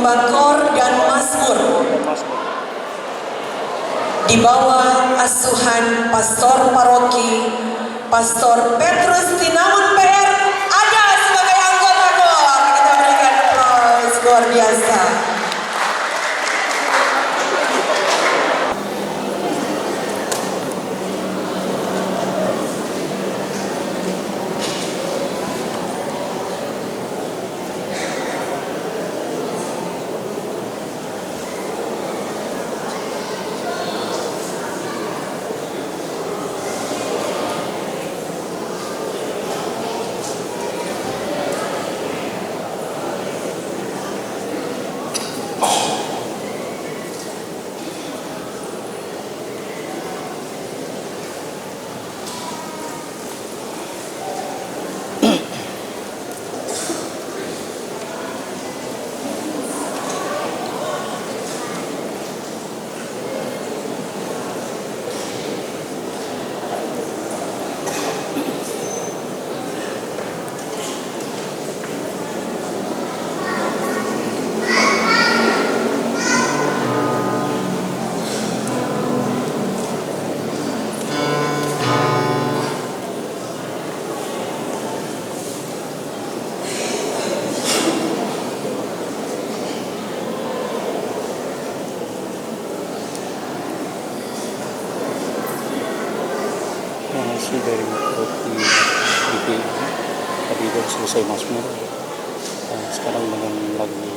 lomba kor dan mazmur di bawah asuhan Pastor Paroki Pastor Petrus Tinamun PR ada sebagai anggota kor. Kita berikan aplaus luar biasa. Dari Roti DP tadi baru selesai mazmur, sekarang dengan lagu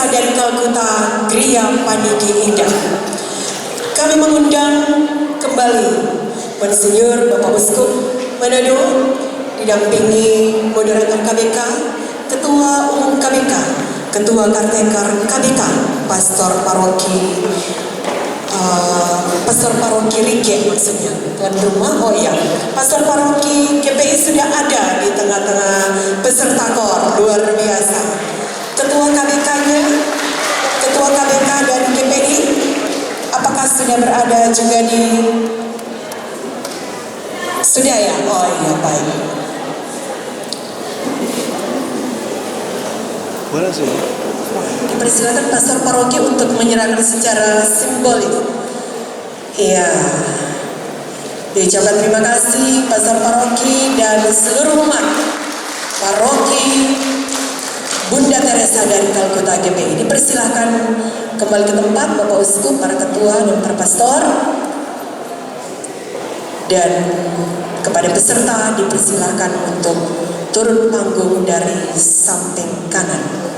dari Kalkuta, Gria Paniki Indah. Kami mengundang kembali Monsinyur Bapak Uskup Manado didampingi moderator KBK, Ketua Umum KBK, Ketua Kartekar KBK, Pastor Paroki Rike maksudnya, tuan rumah. Oh iya, Pastor Paroki GPI sudah ada di tengah-tengah peserta KOR, luar biasa. Ketua KBK-nya, Ketua KBK dari GPI, apakah sudah berada juga di? Sudah ya? Oh iya, baik. Boleh sih. Dipersilakan Pastor Paroki untuk menyerahkan secara simbolik. Iya. Diucapkan terima kasih Pastor Paroki dan seluruh umat Paroki Bunda Teresa dari Kalkuta GPI. Dipersilakan kembali ke tempat Bapak Uskup, para ketua dan para pastor. Dan kepada peserta dipersilakan untuk turun panggung dari samping kanan.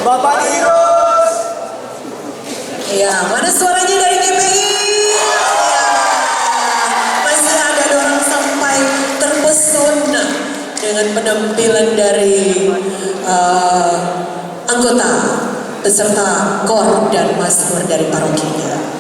Bapak Irus. Ya, mana suaranya dari GPI? Ya, masih ada dorong sampai terpesona dengan penampilan dari anggota peserta KOR dan Mazmur dari parokinya.